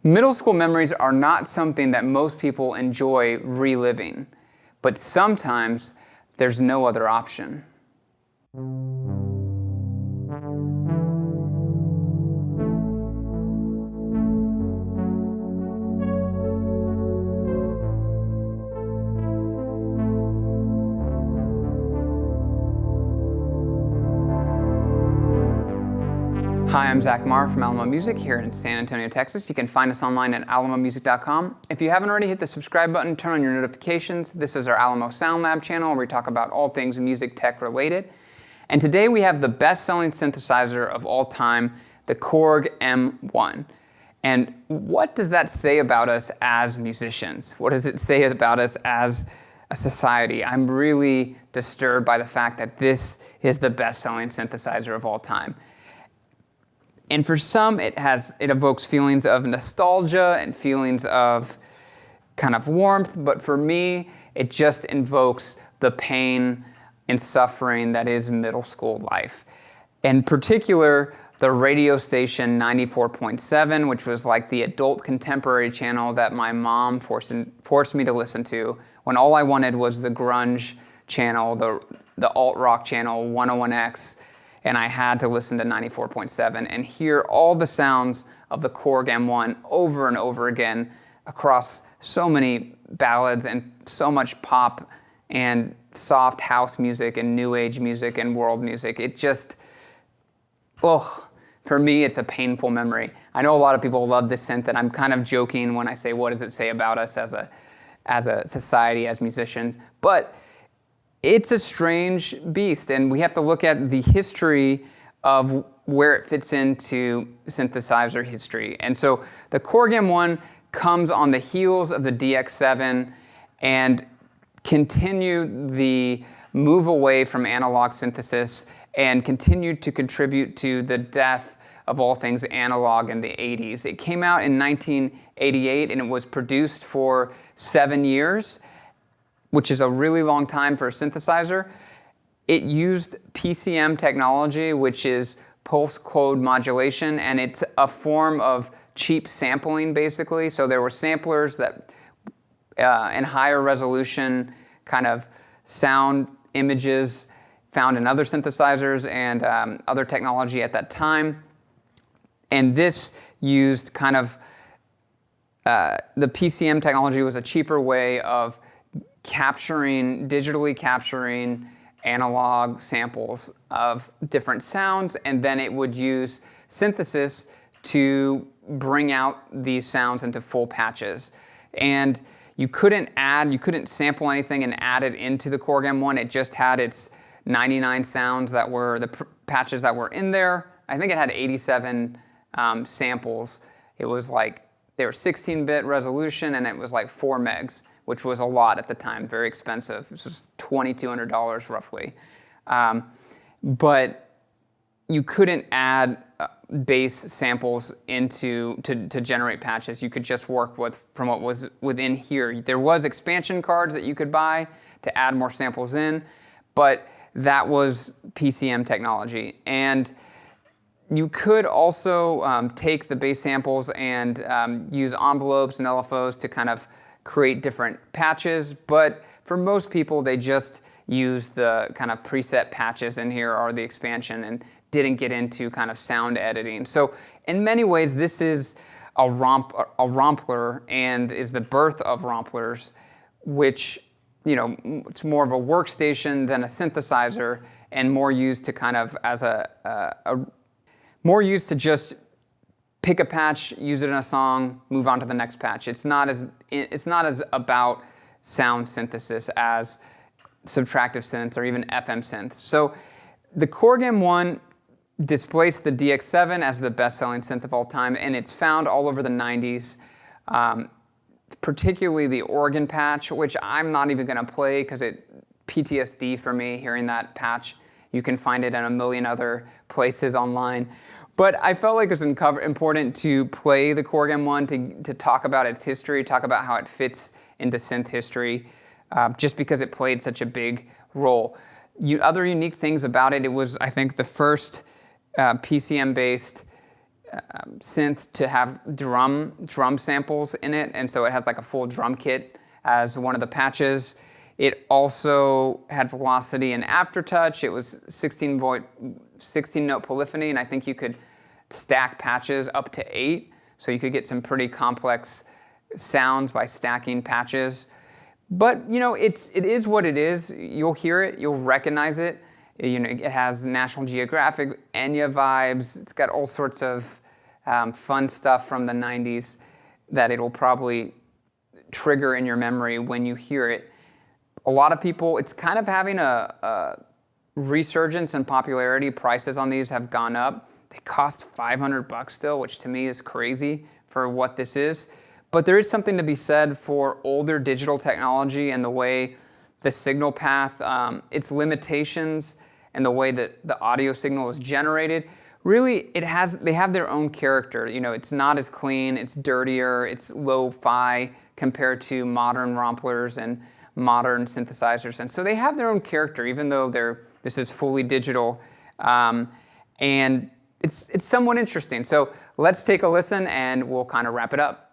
Middle school memories are not something that most people enjoy reliving, but sometimes there's no other option. Hi, I'm Zach Marr from Alamo Music here in San Antonio, Texas. You can find us online at alamomusic.com. If you haven't already, hit the subscribe button, turn on your notifications. This is our Alamo Sound Lab channel where we talk about all things music tech related. And today we have the best-selling synthesizer of all time, the Korg M1. And what does that say about us as musicians? What does it say about us as a society? I'm really disturbed by the fact that this is the best-selling synthesizer of all time. And for some, it evokes feelings of nostalgia and feelings of kind of warmth, but for me, it just invokes the pain and suffering that is middle school life. In particular, the radio station 94.7, which was like the adult contemporary channel that my mom forced me to listen to when all I wanted was the grunge channel, the alt-rock channel 101X, and I had to listen to 94.7 and hear all the sounds of the Korg M1 over and over again across so many ballads and so much pop and soft house music and new age music and world music. It just, for me, it's a painful memory. I know a lot of people love this synth, and I'm kind of joking when I say, what does it say about us as a society, as musicians? But it's a strange beast, and we have to look at the history of where it fits into synthesizer history. And so the Korg M1 comes on the heels of the DX7 and continued the move away from analog synthesis and continued to contribute to the death of all things analog in the 80s. It came out in 1988 and it was produced for 7 years, which is a really long time for a synthesizer. It used PCM technology, which is pulse code modulation, and it's a form of cheap sampling, basically. So there were samplers that, in higher resolution kind of sound images found in other synthesizers and other technology at that time. And this used kind of, the PCM technology was a cheaper way of digitally capturing analog samples of different sounds, and then it would use synthesis to bring out these sounds into full patches. And you couldn't sample anything and add it into the Korg M1. It just had its 99 sounds that were the patches that were in there. I think it had 87 samples. It was like, they were 16-bit resolution, and it was like 4 megs. Which was a lot at the time, very expensive. It was $2,200 roughly. But you couldn't add bass samples to generate patches. You could just work from what was within here. There was expansion cards that you could buy to add more samples in, but that was PCM technology. And you could also take the bass samples and use envelopes and LFOs to kind of create different patches, but for most people, they just use the kind of preset patches in here or the expansion and didn't get into kind of sound editing. So in many ways, this is a rompler and is the birth of romplers, which, it's more of a workstation than a synthesizer and more used to kind of as more used to just pick a patch, use it in a song, move on to the next patch. It's not as about sound synthesis as subtractive synths or even FM synths. So the Korg M1 displaced the DX7 as the best-selling synth of all time, and it's found all over the 90s, particularly the organ patch, which I'm not even going to play because it PTSD for me hearing that patch. You can find it in a million other places online. But I felt like it was important to play the Korg M1 to talk about its history, talk about how it fits into synth history, just because it played such a big role. Other unique things about it, it was, I think, the first PCM-based synth to have drum samples in it, and so it has like a full drum kit as one of the patches. It also had velocity and aftertouch. It was 16-note polyphony, and I think you could stack patches up to 8, so you could get some pretty complex sounds by stacking patches. But you know, it is what it is. You'll hear it, you'll recognize it. You know, it has National Geographic, Enya vibes. It's got all sorts of fun stuff from the 90s that it'll probably trigger in your memory when you hear it. A lot of people, it's kind of having a resurgence in popularity. Prices on these have gone up. They cost $500 still, which to me is crazy for what this is. But there is something to be said for older digital technology and the way the signal path, its limitations, and the way that the audio signal is generated. Really, they have their own character. You know, it's not as clean, it's dirtier, it's lo-fi compared to modern romplers and modern synthesizers. And so they have their own character, even though this is fully digital. And it's somewhat interesting. So let's take a listen and we'll kind of wrap it up.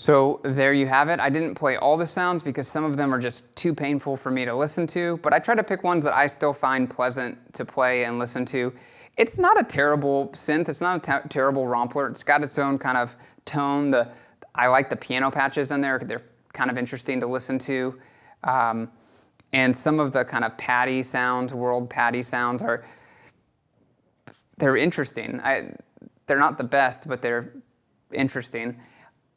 So there you have it. I didn't play all the sounds because some of them are just too painful for me to listen to, but I tried to pick ones that I still find pleasant to play and listen to. It's not a terrible synth, it's not a terrible rompler. It's got its own kind of tone. I like the piano patches in there. They're kind of interesting to listen to. And some of the kind of paddy sounds, world paddy sounds, they're interesting. They're not the best, but they're interesting.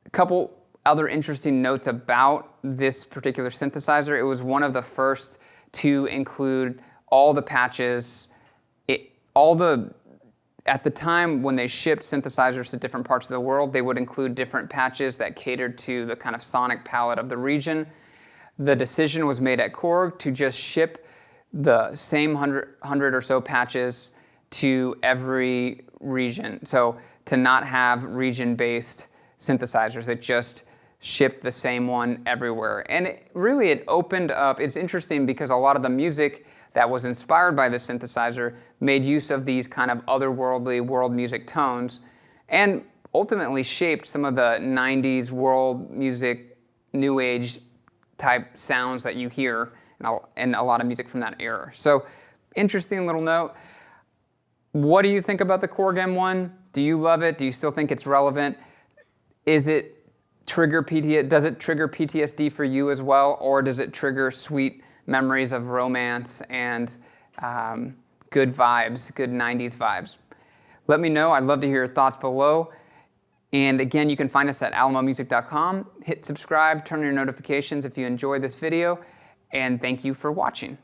A couple other interesting notes about this particular synthesizer. It was one of the first to include all the patches, at the time when they shipped synthesizers to different parts of the world, they would include different patches that catered to the kind of sonic palette of the region. The decision was made at Korg to just ship the same 100 or so patches to every region. So to not have region-based synthesizers that just ship the same one everywhere. And it opened up, it's interesting because a lot of the music that was inspired by the synthesizer made use of these kind of otherworldly world music tones and ultimately shaped some of the 90s world music, new age type sounds that you hear and a lot of music from that era. So interesting little note. What do you think about the Korg M1? Do you love it? Do you still think it's relevant? Does it trigger PTSD for you as well, or does it trigger sweet memories of romance and good vibes, good 90s vibes? Let me know. I'd love to hear your thoughts below. And again, you can find us at alamomusic.com. Hit subscribe, turn on your notifications if you enjoyed this video, and thank you for watching.